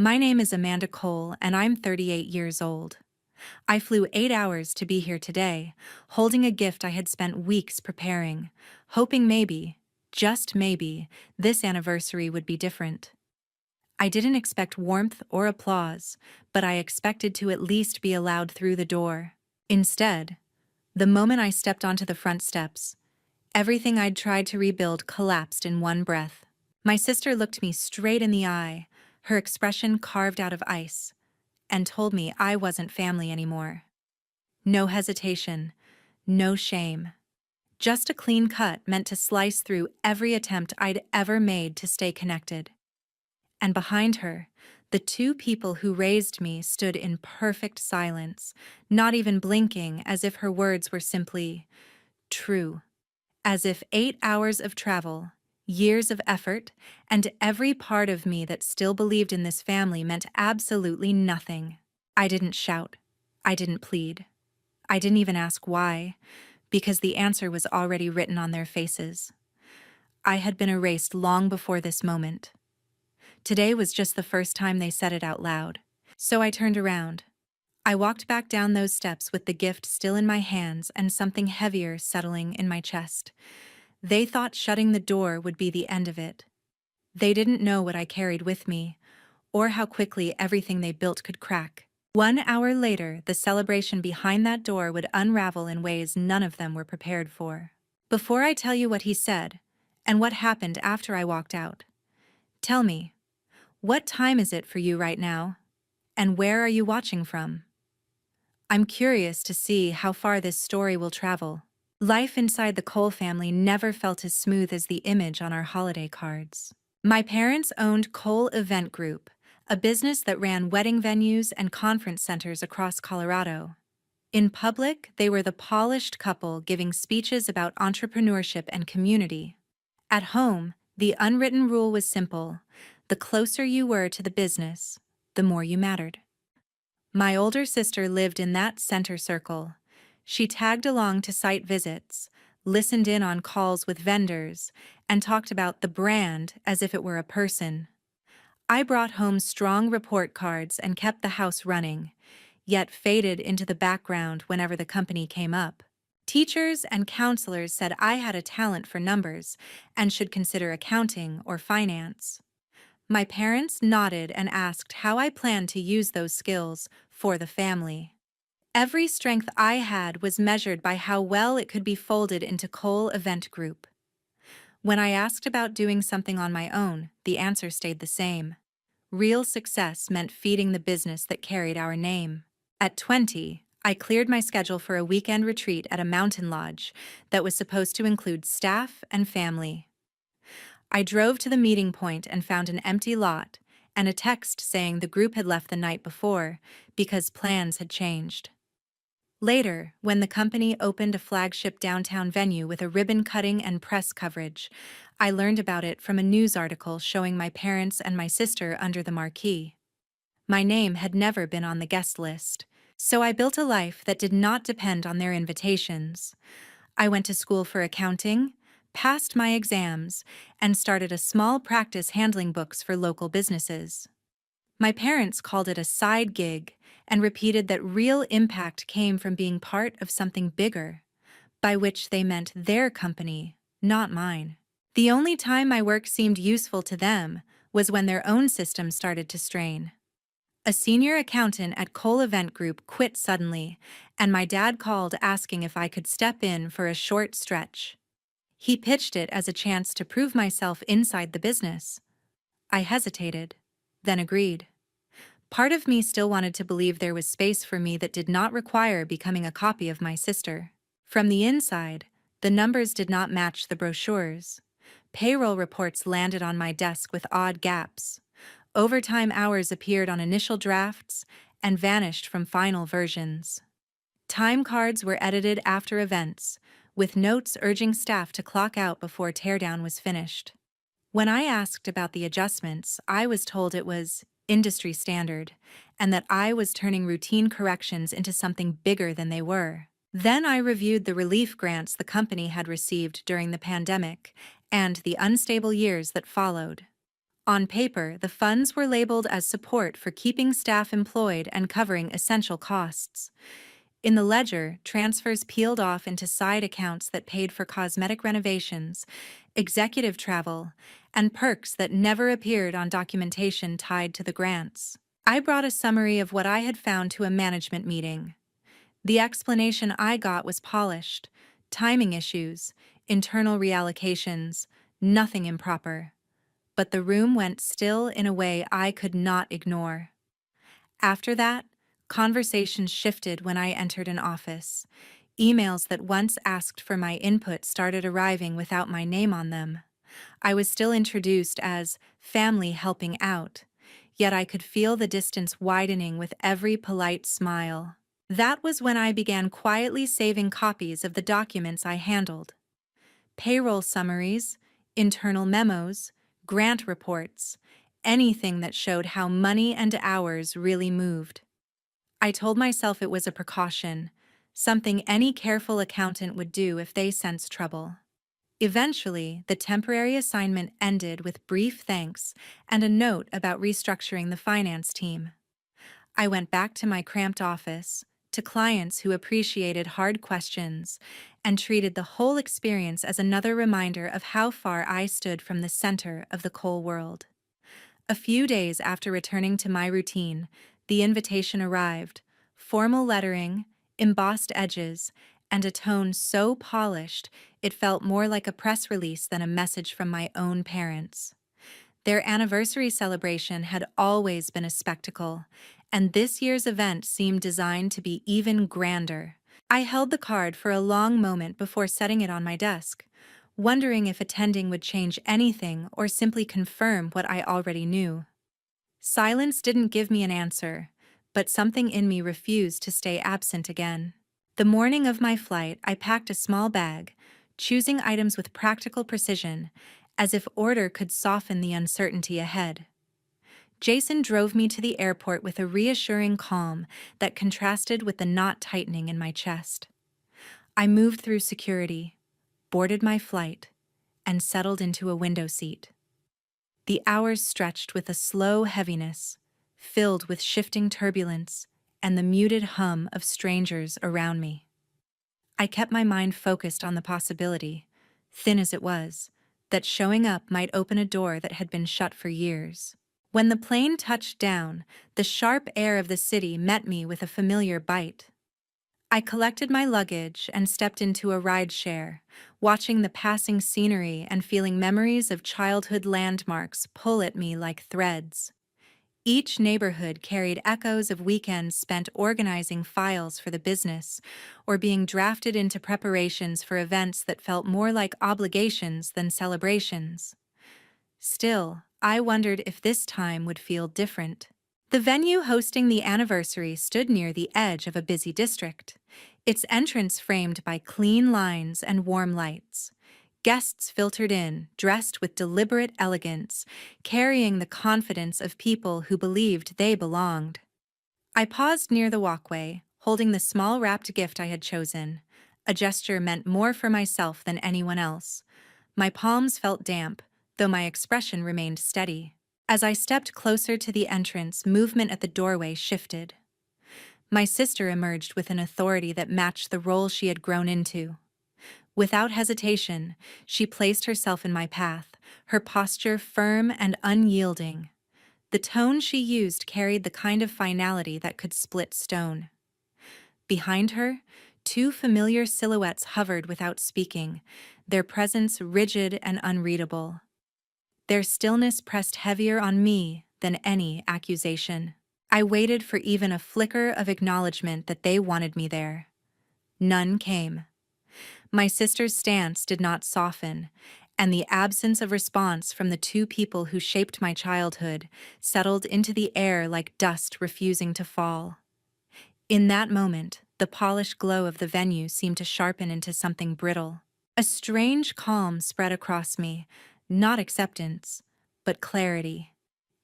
My name is Amanda Cole, and I'm 38 years old. I flew 8 hours to be here today, holding a gift I had spent weeks preparing, hoping maybe, just maybe, this anniversary would be different. I didn't expect warmth or applause, but I expected to at least be allowed through the door. Instead, the moment I stepped onto the front steps, everything I'd tried to rebuild collapsed in one breath. My sister looked me straight in the eye, her expression carved out of ice, and told me I wasn't family anymore. No hesitation, no shame. Just a clean cut meant to slice through every attempt I'd ever made to stay connected. And behind her, the two people who raised me stood in perfect silence, not even blinking, as if her words were simply true. As if 8 hours of travel, years of effort, and every part of me that still believed in this family meant absolutely nothing. I didn't shout. I didn't plead. I didn't even ask why, because the answer was already written on their faces. I had been erased long before this moment. Today was just the first time they said it out loud. So I turned around. I walked back down those steps with the gift still in my hands and something heavier settling in my chest. They thought shutting the door would be the end of it. They didn't know what I carried with me, or how quickly everything they built could crack. 1 hour later, the celebration behind that door would unravel in ways none of them were prepared for. Before I tell you what he said, and what happened after I walked out, tell me, what time is it for you right now? And where are you watching from? I'm curious to see how far this story will travel. Life inside the Cole family never felt as smooth as the image on our holiday cards. My parents owned Cole Event Group, a business that ran wedding venues and conference centers across Colorado. In public, they were the polished couple giving speeches about entrepreneurship and community. At home, the unwritten rule was simple: the closer you were to the business, the more you mattered. My older sister lived in that center circle. She tagged along to site visits, listened in on calls with vendors, and talked about the brand as if it were a person. I brought home strong report cards and kept the house running, yet faded into the background whenever the company came up. Teachers and counselors said I had a talent for numbers and should consider accounting or finance. My parents nodded and asked how I planned to use those skills for the family. Every strength I had was measured by how well it could be folded into Cole Event Group. When I asked about doing something on my own, the answer stayed the same. Real success meant feeding the business that carried our name. At 20, I cleared my schedule for a weekend retreat at a mountain lodge that was supposed to include staff and family. I drove to the meeting point and found an empty lot and a text saying the group had left the night before because plans had changed. Later, when the company opened a flagship downtown venue with a ribbon cutting and press coverage, I learned about it from a news article showing my parents and my sister under the marquee. My name had never been on the guest list, so I built a life that did not depend on their invitations. I went to school for accounting, passed my exams, and started a small practice handling books for local businesses. My parents called it a side gig and repeated that real impact came from being part of something bigger, by which they meant their company, not mine. The only time my work seemed useful to them was when their own system started to strain. A senior accountant at Cole Event Group quit suddenly, and my dad called asking if I could step in for a short stretch. He pitched it as a chance to prove myself inside the business. I hesitated, then agreed. Part of me still wanted to believe there was space for me that did not require becoming a copy of my sister. From the inside, the numbers did not match the brochures. Payroll reports landed on my desk with odd gaps. Overtime hours appeared on initial drafts and vanished from final versions. Time cards were edited after events, with notes urging staff to clock out before teardown was finished. When I asked about the adjustments, I was told it was industry standard, and that I was turning routine corrections into something bigger than they were. Then I reviewed the relief grants the company had received during the pandemic and the unstable years that followed. On paper, the funds were labeled as support for keeping staff employed and covering essential costs. In the ledger, transfers peeled off into side accounts that paid for cosmetic renovations, executive travel, and perks that never appeared on documentation tied to the grants. I brought a summary of what I had found to a management meeting. The explanation I got was polished: timing issues, internal reallocations, nothing improper. But the room went still in a way I could not ignore. After that, conversation shifted when I entered an office. Emails that once asked for my input started arriving without my name on them. I was still introduced as family helping out, yet I could feel the distance widening with every polite smile. That was when I began quietly saving copies of the documents I handled: payroll summaries, internal memos, grant reports, anything that showed how money and hours really moved. I told myself it was a precaution, something any careful accountant would do if they sensed trouble. Eventually, the temporary assignment ended with brief thanks and a note about restructuring the finance team. I went back to my cramped office, to clients who appreciated hard questions, and treated the whole experience as another reminder of how far I stood from the center of the coal world. A few days after returning to my routine, the invitation arrived: formal lettering, embossed edges, and a tone so polished it felt more like a press release than a message from my own parents. Their anniversary celebration had always been a spectacle, and this year's event seemed designed to be even grander. I held the card for a long moment before setting it on my desk, wondering if attending would change anything or simply confirm what I already knew. Silence didn't give me an answer, but something in me refused to stay absent again. The morning of my flight, I packed a small bag, choosing items with practical precision, as if order could soften the uncertainty ahead. Jason drove me to the airport with a reassuring calm that contrasted with the knot tightening in my chest. I moved through security, boarded my flight, and settled into a window seat. The hours stretched with a slow heaviness, filled with shifting turbulence and the muted hum of strangers around me. I kept my mind focused on the possibility, thin as it was, that showing up might open a door that had been shut for years. When the plane touched down, the sharp air of the city met me with a familiar bite. I collected my luggage and stepped into a rideshare, watching the passing scenery and feeling memories of childhood landmarks pull at me like threads. Each neighborhood carried echoes of weekends spent organizing files for the business or being drafted into preparations for events that felt more like obligations than celebrations. Still, I wondered if this time would feel different. The venue hosting the anniversary stood near the edge of a busy district, its entrance framed by clean lines and warm lights. Guests filtered in, dressed with deliberate elegance, carrying the confidence of people who believed they belonged. I paused near the walkway, holding the small wrapped gift I had chosen. A gesture meant more for myself than anyone else. My palms felt damp, though my expression remained steady. As I stepped closer to the entrance, movement at the doorway shifted. My sister emerged with an authority that matched the role she had grown into. Without hesitation, she placed herself in my path, her posture firm and unyielding. The tone she used carried the kind of finality that could split stone. Behind her, two familiar silhouettes hovered without speaking, their presence rigid and unreadable. Their stillness pressed heavier on me than any accusation. I waited for even a flicker of acknowledgement that they wanted me there. None came. My sister's stance did not soften, and the absence of response from the two people who shaped my childhood settled into the air like dust refusing to fall. In that moment, the polished glow of the venue seemed to sharpen into something brittle. A strange calm spread across me, not acceptance, but clarity.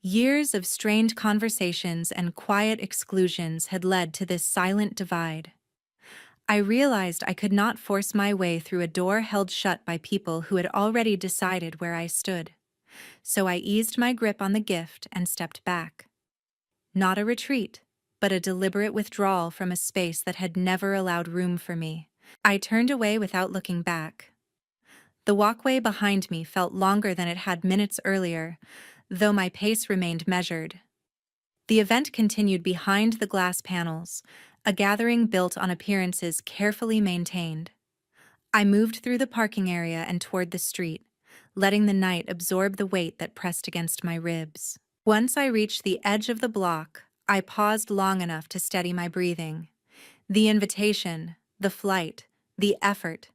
Years of strained conversations and quiet exclusions had led to this silent divide. I realized I could not force my way through a door held shut by people who had already decided where I stood. so I eased my grip on the gift and stepped back. Not a retreat, but a deliberate withdrawal from a space that had never allowed room for me. I turned away without looking back. The walkway behind me felt longer than it had minutes earlier, though my pace remained measured. The event continued behind the glass panels, a gathering built on appearances carefully maintained. I moved through the parking area and toward the street, letting the night absorb the weight that pressed against my ribs. Once I reached the edge of the block, I paused long enough to steady my breathing. The invitation, the flight, the effort,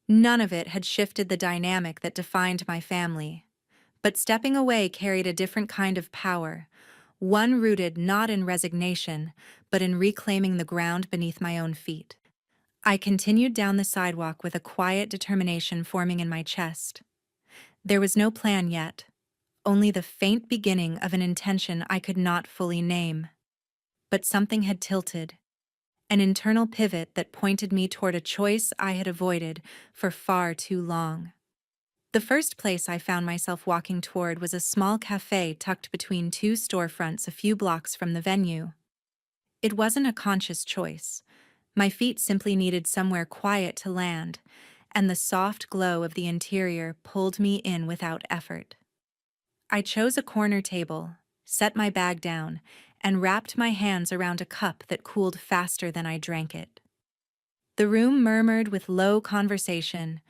none of it had shifted the dynamic that defined my family. But stepping away carried a different kind of power, one rooted not in resignation, but in reclaiming the ground beneath my own feet. I continued down the sidewalk with a quiet determination forming in my chest. There was no plan yet, only the faint beginning of an intention I could not fully name. But something had tilted, an internal pivot that pointed me toward a choice I had avoided for far too long. The first place I found myself walking toward was a small cafe tucked between two storefronts a few blocks from the venue. It wasn't a conscious choice. My feet simply needed somewhere quiet to land, and the soft glow of the interior pulled me in without effort. I chose a corner table, set my bag down, and wrapped my hands around a cup that cooled faster than I drank it. The room murmured with low conversation,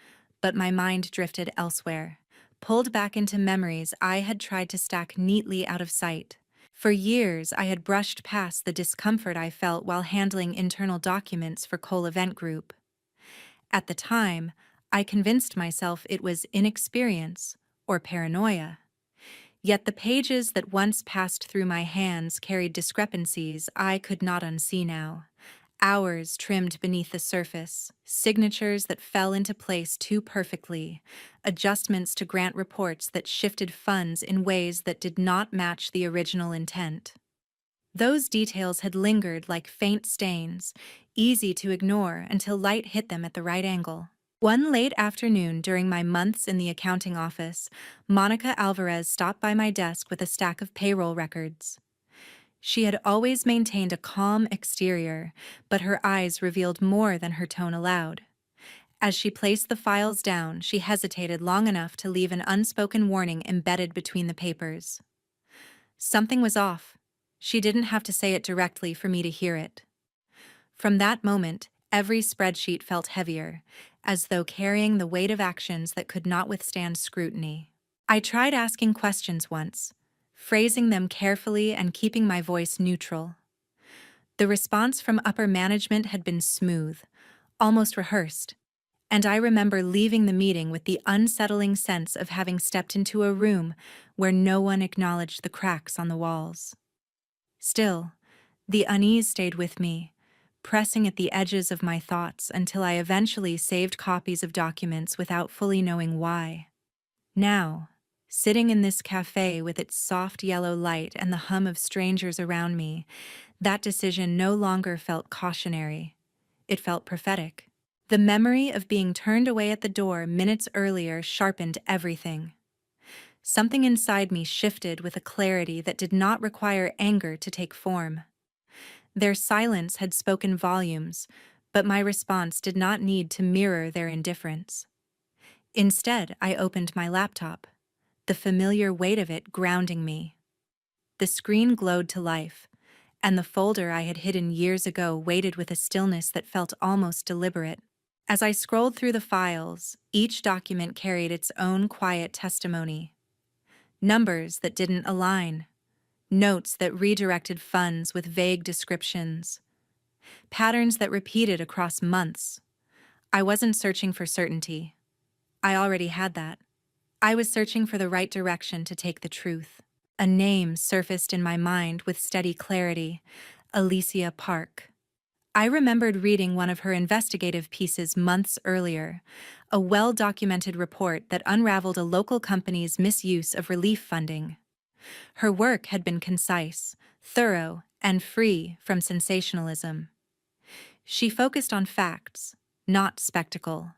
but my mind drifted elsewhere, pulled back into memories I had tried to stack neatly out of sight. For years, I had brushed past the discomfort I felt while handling internal documents for Cole Event Group. At the time, I convinced myself it was inexperience or paranoia. Yet the pages that once passed through my hands carried discrepancies I could not unsee now. Hours trimmed beneath the surface, signatures that fell into place too perfectly, adjustments to grant reports that shifted funds in ways that did not match the original intent. Those details had lingered like faint stains, easy to ignore until light hit them at the right angle. One late afternoon during my months in the accounting office, Monica Alvarez stopped by my desk with a stack of payroll records. She had always maintained a calm exterior, but her eyes revealed more than her tone allowed. As she placed the files down, she hesitated long enough to leave an unspoken warning embedded between the papers. Something was off. She didn't have to say it directly for me to hear it. From that moment, every spreadsheet felt heavier, as though carrying the weight of actions that could not withstand scrutiny. I tried asking questions once, phrasing them carefully and keeping my voice neutral. The response from upper management had been smooth, almost rehearsed, and I remember leaving the meeting with the unsettling sense of having stepped into a room where no one acknowledged the cracks on the walls. Still, the unease stayed with me, pressing at the edges of my thoughts until I eventually saved copies of documents without fully knowing why. Now, sitting in this cafe with its soft yellow light and the hum of strangers around me, that decision no longer felt cautionary. It felt prophetic. The memory of being turned away at the door minutes earlier sharpened everything. Something inside me shifted with a clarity that did not require anger to take form. Their silence had spoken volumes, but my response did not need to mirror their indifference. Instead, I opened my laptop, the familiar weight of it grounding me. The screen glowed to life, and the folder I had hidden years ago waited with a stillness that felt almost deliberate. As I scrolled through the files, each document carried its own quiet testimony. Numbers that didn't align, notes that redirected funds with vague descriptions, patterns that repeated across months. I wasn't searching for certainty. I already had that. I was searching for the right direction to take the truth. A name surfaced in my mind with steady clarity: Alicia Park. I remembered reading one of her investigative pieces months earlier, a well-documented report that unraveled a local company's misuse of relief funding. Her work had been concise, thorough, and free from sensationalism. She focused on facts, not spectacle,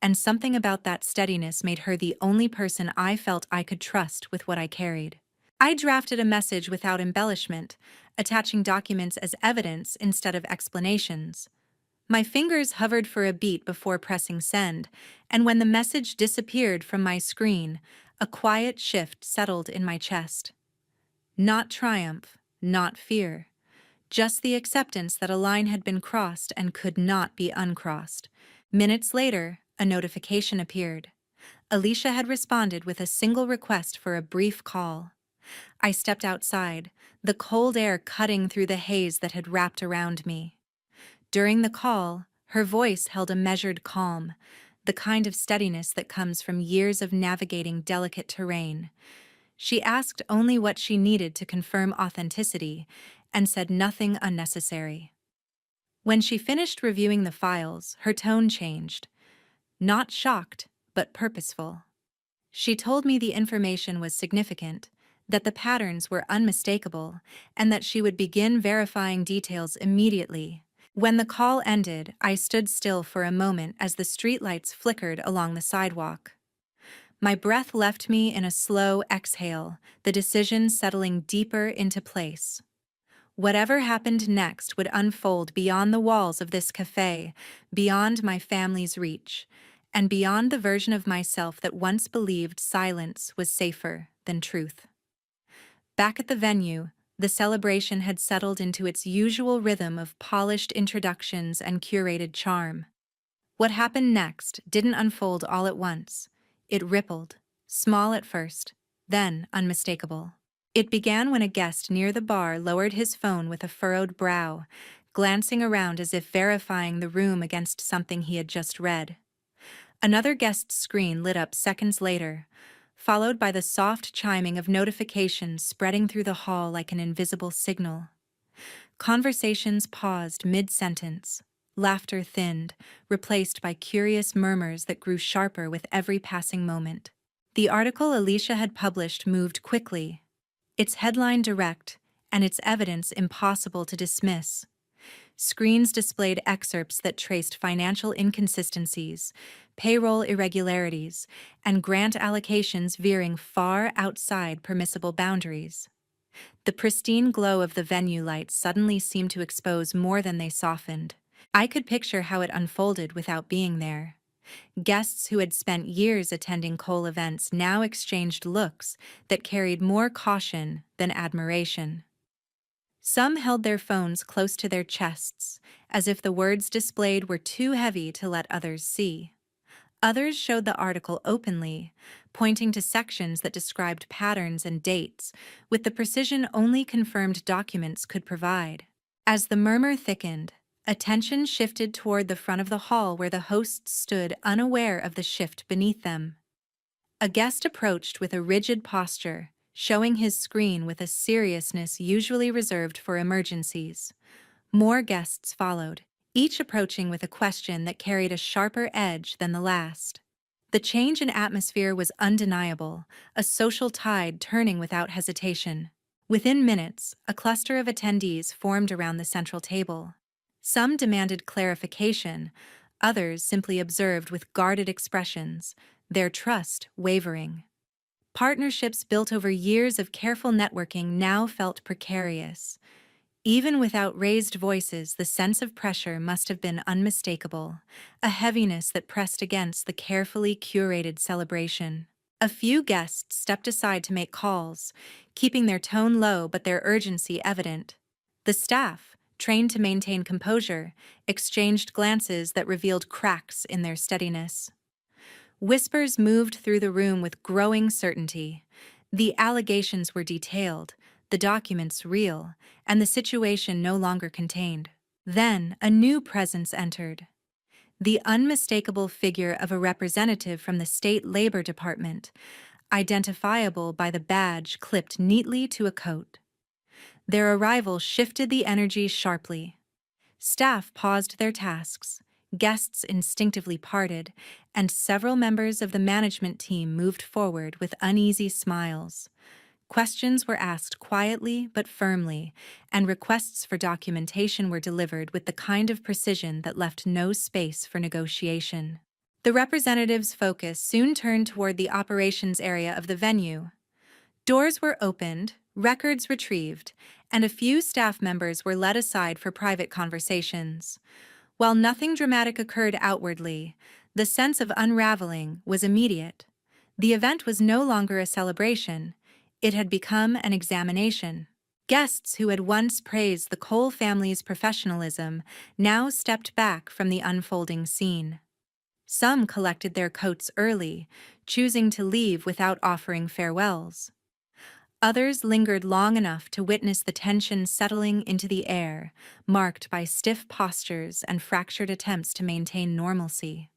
and something about that steadiness made her the only person I felt I could trust with what I carried. I drafted a message without embellishment, attaching documents as evidence instead of explanations. My fingers hovered for a beat before pressing send, and when the message disappeared from my screen, a quiet shift settled in my chest. Not triumph, not fear. Just the acceptance that a line had been crossed and could not be uncrossed. Minutes later, a notification appeared. Alicia had responded with a single request for a brief call. I stepped outside, the cold air cutting through the haze that had wrapped around me. During the call, her voice held a measured calm, the kind of steadiness that comes from years of navigating delicate terrain. She asked only what she needed to confirm authenticity and said nothing unnecessary. When she finished reviewing the files, her tone changed. Not shocked, but purposeful. She told me the information was significant, that the patterns were unmistakable, and that she would begin verifying details immediately. When the call ended, I stood still for a moment as the streetlights flickered along the sidewalk. My breath left me in a slow exhale, the decision settling deeper into place. Whatever happened next would unfold beyond the walls of this cafe, beyond my family's reach, and beyond the version of myself that once believed silence was safer than truth. Back at the venue, the celebration had settled into its usual rhythm of polished introductions and curated charm. What happened next didn't unfold all at once. It rippled, small at first, then unmistakable. It began when a guest near the bar lowered his phone with a furrowed brow, glancing around as if verifying the room against something he had just read. Another guest's screen lit up seconds later, followed by the soft chiming of notifications spreading through the hall like an invisible signal. Conversations paused mid-sentence. Laughter thinned, replaced by curious murmurs that grew sharper with every passing moment. The article Alicia had published moved quickly, its headline direct, and its evidence impossible to dismiss. Screens displayed excerpts that traced financial inconsistencies, payroll irregularities, and grant allocations veering far outside permissible boundaries. The pristine glow of the venue lights suddenly seemed to expose more than they softened. I could picture how it unfolded without being there. Guests who had spent years attending Cole events now exchanged looks that carried more caution than admiration. Some held their phones close to their chests, as if the words displayed were too heavy to let others see. Others showed the article openly, pointing to sections that described patterns and dates, with the precision only confirmed documents could provide. As the murmur thickened, attention shifted toward the front of the hall where the hosts stood unaware of the shift beneath them. A guest approached with a rigid posture, showing his screen with a seriousness usually reserved for emergencies. More guests followed, each approaching with a question that carried a sharper edge than the last. The change in atmosphere was undeniable, a social tide turning without hesitation. Within minutes, a cluster of attendees formed around the central table. Some demanded clarification, others simply observed with guarded expressions, their trust wavering. Partnerships built over years of careful networking now felt precarious. Even without raised voices, the sense of pressure must have been unmistakable, a heaviness that pressed against the carefully curated celebration. A few guests stepped aside to make calls, keeping their tone low but their urgency evident. The staff, trained to maintain composure, exchanged glances that revealed cracks in their steadiness. Whispers moved through the room with growing certainty. The allegations were detailed, the documents real, and the situation no longer contained. Then, a new presence entered. The unmistakable figure of a representative from the State Labor Department, identifiable by the badge clipped neatly to a coat. Their arrival shifted the energy sharply. Staff paused their tasks, guests instinctively parted, and several members of the management team moved forward with uneasy smiles. Questions were asked quietly but firmly, and requests for documentation were delivered with the kind of precision that left no space for negotiation. The representative's focus soon turned toward the operations area of the venue. Doors were opened, records retrieved, and a few staff members were led aside for private conversations. While nothing dramatic occurred outwardly, the sense of unraveling was immediate. The event was no longer a celebration, it had become an examination. Guests who had once praised the Cole family's professionalism now stepped back from the unfolding scene. Some collected their coats early, choosing to leave without offering farewells. Others lingered long enough to witness the tension settling into the air, marked by stiff postures and fractured attempts to maintain normalcy.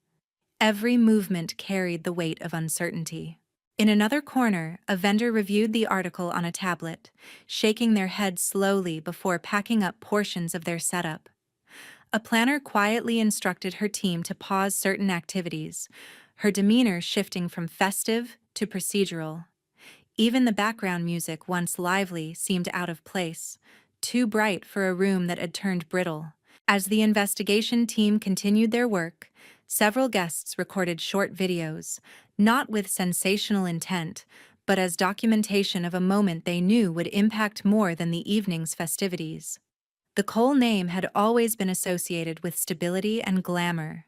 Every movement carried the weight of uncertainty. In another corner, a vendor reviewed the article on a tablet, shaking their head slowly before packing up portions of their setup. A planner quietly instructed her team to pause certain activities, her demeanor shifting from festive to procedural. Even the background music, once lively, seemed out of place, too bright for a room that had turned brittle. As the investigation team continued their work, several guests recorded short videos, not with sensational intent, but as documentation of a moment they knew would impact more than the evening's festivities. The Cole name had always been associated with stability and glamour.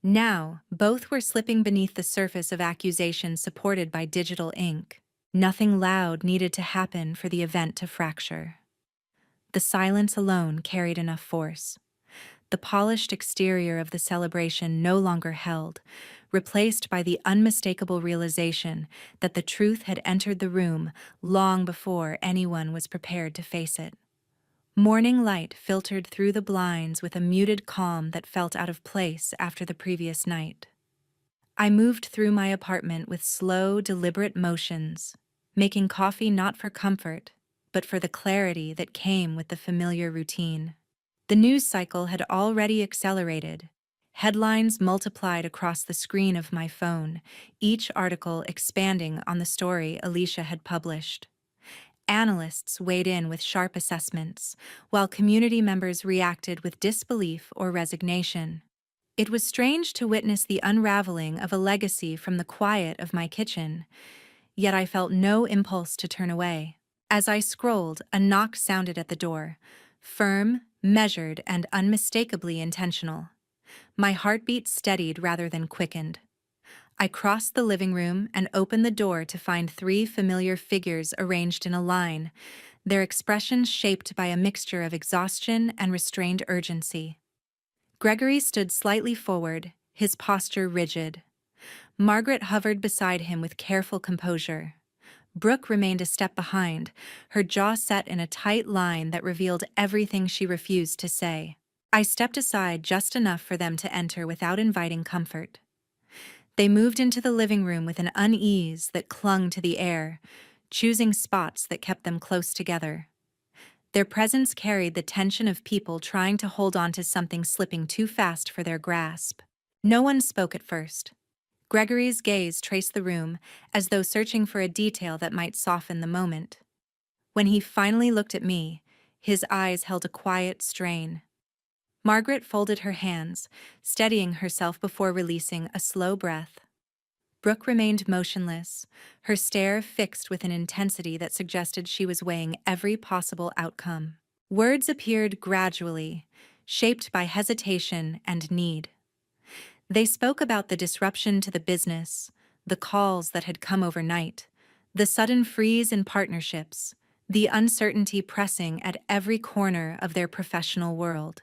Now, both were slipping beneath the surface of accusations supported by digital ink. Nothing loud needed to happen for the event to fracture. The silence alone carried enough force. The polished exterior of the celebration no longer held, replaced by the unmistakable realization that the truth had entered the room long before anyone was prepared to face it. Morning light filtered through the blinds with a muted calm that felt out of place after the previous night. I moved through my apartment with slow, deliberate motions, making coffee not for comfort, but for the clarity that came with the familiar routine. The news cycle had already accelerated. Headlines multiplied across the screen of my phone, each article expanding on the story Alicia had published. Analysts weighed in with sharp assessments, while community members reacted with disbelief or resignation. It was strange to witness the unraveling of a legacy from the quiet of my kitchen, yet I felt no impulse to turn away. As I scrolled, a knock sounded at the door, firm, measured, and unmistakably intentional. My heartbeat steadied rather than quickened. I crossed the living room and opened the door to find three familiar figures arranged in a line, their expressions shaped by a mixture of exhaustion and restrained urgency. Gregory stood slightly forward, his posture rigid. Margaret hovered beside him with careful composure. Brooke remained a step behind, her jaw set in a tight line that revealed everything she refused to say. I stepped aside just enough for them to enter without inviting comfort. They moved into the living room with an unease that clung to the air, choosing spots that kept them close together. Their presence carried the tension of people trying to hold on to something slipping too fast for their grasp. No one spoke at first. Gregory's gaze traced the room, as though searching for a detail that might soften the moment. When he finally looked at me, his eyes held a quiet strain. Margaret folded her hands, steadying herself before releasing a slow breath. Brooke remained motionless, her stare fixed with an intensity that suggested she was weighing every possible outcome. Words appeared gradually, shaped by hesitation and need. They spoke about the disruption to the business, the calls that had come overnight, the sudden freeze in partnerships, the uncertainty pressing at every corner of their professional world.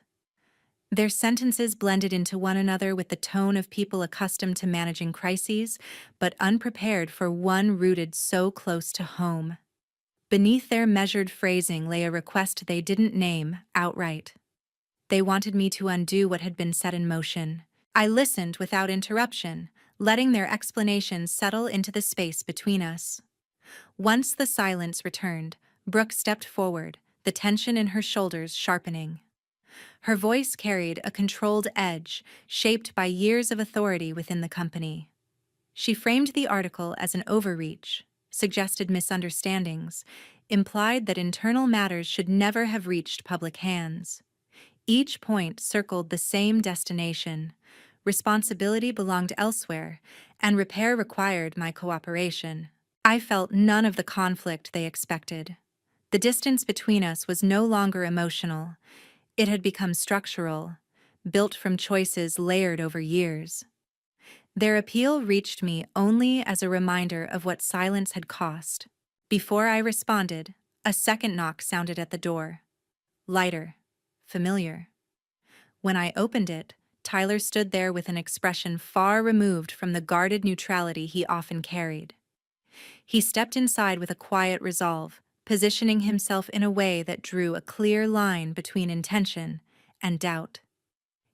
Their sentences blended into one another with the tone of people accustomed to managing crises, but unprepared for one rooted so close to home. Beneath their measured phrasing lay a request they didn't name outright. They wanted me to undo what had been set in motion. I listened without interruption, letting their explanations settle into the space between us. Once the silence returned, Brooke stepped forward, the tension in her shoulders sharpening. Her voice carried a controlled edge, shaped by years of authority within the company. She framed the article as an overreach, suggested misunderstandings, implied that internal matters should never have reached public hands. Each point circled the same destination: responsibility belonged elsewhere, and repair required my cooperation. I felt none of the conflict they expected. The distance between us was no longer emotional, it had become structural, built from choices layered over years. Their appeal reached me only as a reminder of what silence had cost. Before I responded, a second knock sounded at the door. Lighter, familiar. When I opened it, Tyler stood there with an expression far removed from the guarded neutrality he often carried. He stepped inside with a quiet resolve, positioning himself in a way that drew a clear line between intention and doubt.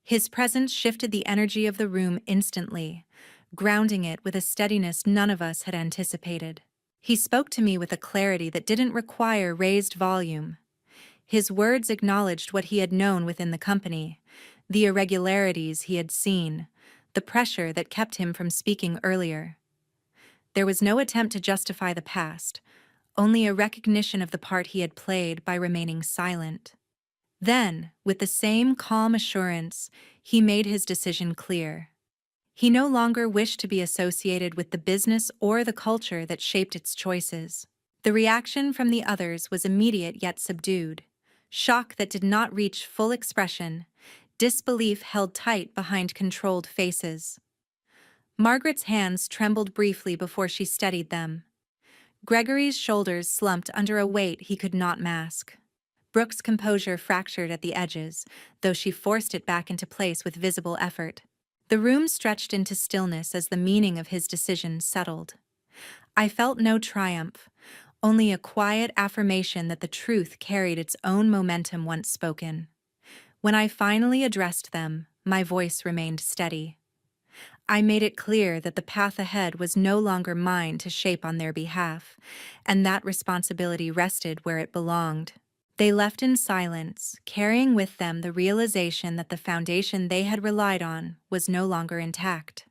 His presence shifted the energy of the room instantly, grounding it with a steadiness none of us had anticipated. He spoke to me with a clarity that didn't require raised volume. His words acknowledged what he had known within the company, the irregularities he had seen, the pressure that kept him from speaking earlier. There was no attempt to justify the past, only a recognition of the part he had played by remaining silent. Then, with the same calm assurance, he made his decision clear. He no longer wished to be associated with the business or the culture that shaped its choices. The reaction from the others was immediate yet subdued. Shock that did not reach full expression, disbelief held tight behind controlled faces. Margaret's hands trembled briefly before she steadied them. Gregory's shoulders slumped under a weight he could not mask. Brooke's composure fractured at the edges, though she forced it back into place with visible effort. The room stretched into stillness as the meaning of his decision settled. I felt no triumph, only a quiet affirmation that the truth carried its own momentum once spoken. When I finally addressed them, my voice remained steady. I made it clear that the path ahead was no longer mine to shape on their behalf, and that responsibility rested where it belonged. They left in silence, carrying with them the realization that the foundation they had relied on was no longer intact.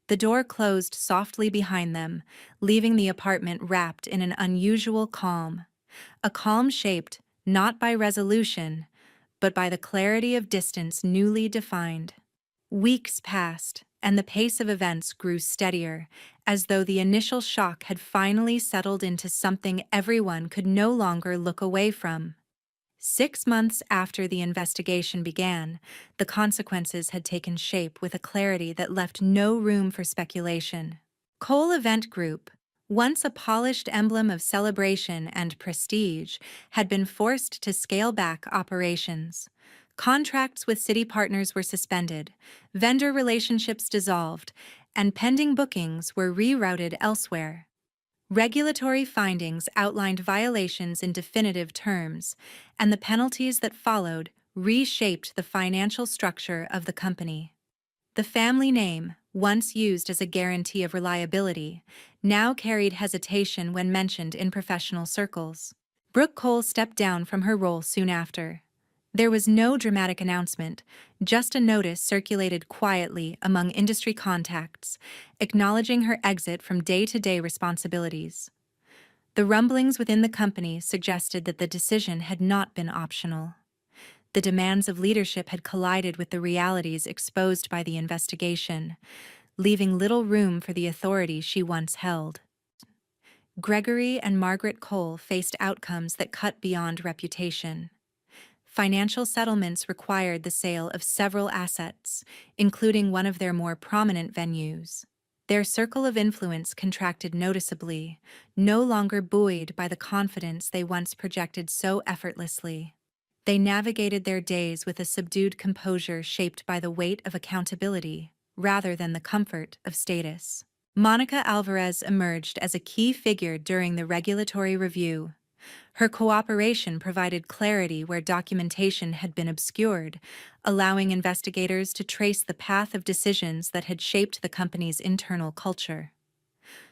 The door closed softly behind them, leaving the apartment wrapped in an unusual calm, a calm shaped not by resolution, but by the clarity of distance newly defined. Weeks passed, and the pace of events grew steadier, as though the initial shock had finally settled into something everyone could no longer look away from. 6 months after the investigation began, the consequences had taken shape with a clarity that left no room for speculation. Cole Event Group, once a polished emblem of celebration and prestige, had been forced to scale back operations. Contracts with city partners were suspended, vendor relationships dissolved, and pending bookings were rerouted elsewhere. Regulatory findings outlined violations in definitive terms, and the penalties that followed reshaped the financial structure of the company. The family name, once used as a guarantee of reliability, now carried hesitation when mentioned in professional circles. Brooke Cole stepped down from her role soon after. There was no dramatic announcement, just a notice circulated quietly among industry contacts, acknowledging her exit from day-to-day responsibilities. The rumblings within the company suggested that the decision had not been optional. The demands of leadership had collided with the realities exposed by the investigation, leaving little room for the authority she once held. Gregory and Margaret Cole faced outcomes that cut beyond reputation. Financial settlements required the sale of several assets, including one of their more prominent venues. Their circle of influence contracted noticeably, no longer buoyed by the confidence they once projected so effortlessly. They navigated their days with a subdued composure shaped by the weight of accountability, rather than the comfort of status. Monica Alvarez emerged as a key figure during the regulatory review. Her cooperation provided clarity where documentation had been obscured, allowing investigators to trace the path of decisions that had shaped the company's internal culture.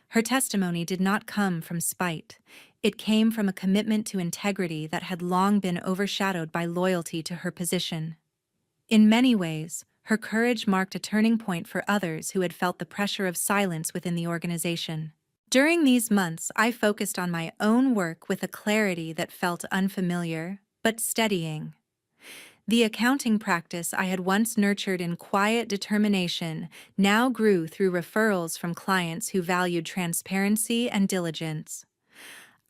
Her testimony did not come from spite. It came from a commitment to integrity that had long been overshadowed by loyalty to her position. In many ways, her courage marked a turning point for others who had felt the pressure of silence within the organization. During these months, I focused on my own work with a clarity that felt unfamiliar, but steadying. The accounting practice I had once nurtured in quiet determination now grew through referrals from clients who valued transparency and diligence.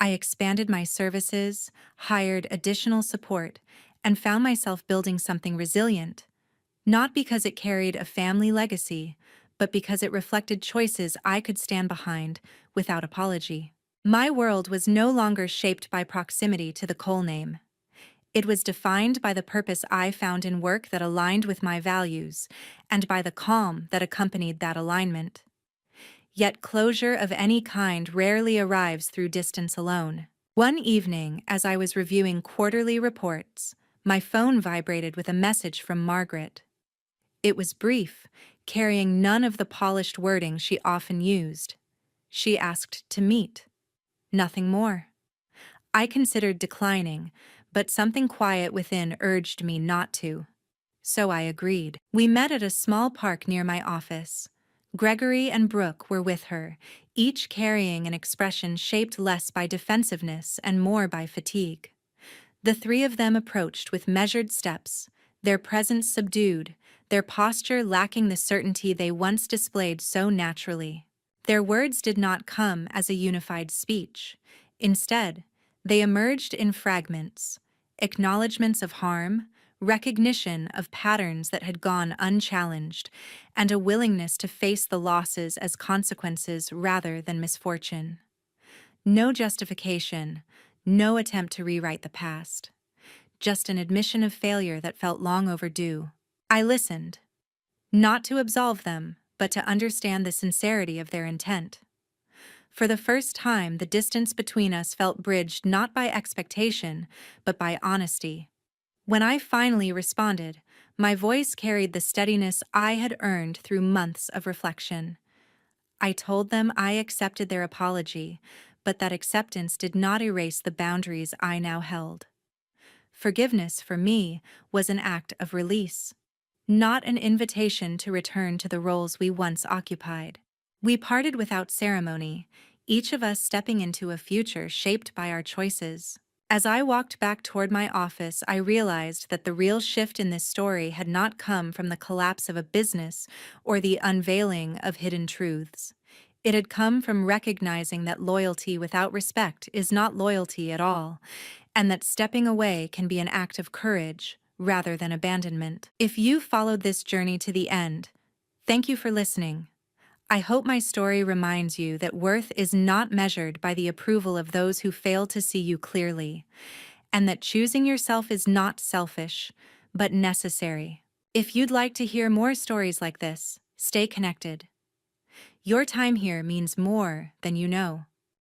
I expanded my services, hired additional support, and found myself building something resilient, not because it carried a family legacy, but because it reflected choices I could stand behind without apology. My world was no longer shaped by proximity to the coal name. It was defined by the purpose I found in work that aligned with my values, and by the calm that accompanied that alignment. Yet closure of any kind rarely arrives through distance alone. One evening, as I was reviewing quarterly reports, my phone vibrated with a message from Margaret. It was brief, carrying none of the polished wording she often used. She asked to meet. Nothing more. I considered declining, but something quiet within urged me not to. So I agreed. We met at a small park near my office. Gregory and Brooke were with her, each carrying an expression shaped less by defensiveness and more by fatigue. The three of them approached with measured steps, their presence subdued, their posture lacking the certainty they once displayed so naturally. Their words did not come as a unified speech. Instead, they emerged in fragments, acknowledgments of harm, recognition of patterns that had gone unchallenged, and a willingness to face the losses as consequences rather than misfortune. No justification, no attempt to rewrite the past. Just an admission of failure that felt long overdue. I listened, not to absolve them, but to understand the sincerity of their intent. For the first time, the distance between us felt bridged not by expectation, but by honesty. When I finally responded, my voice carried the steadiness I had earned through months of reflection. I told them I accepted their apology, but that acceptance did not erase the boundaries I now held. Forgiveness, for me, was an act of release, not an invitation to return to the roles we once occupied. We parted without ceremony, each of us stepping into a future shaped by our choices. As I walked back toward my office, I realized that the real shift in this story had not come from the collapse of a business or the unveiling of hidden truths. It had come from recognizing that loyalty without respect is not loyalty at all, and that stepping away can be an act of courage rather than abandonment. If you followed this journey to the end, thank you for listening. I hope my story reminds you that worth is not measured by the approval of those who fail to see you clearly, and that choosing yourself is not selfish, but necessary. If you'd like to hear more stories like this, stay connected. Your time here means more than you know.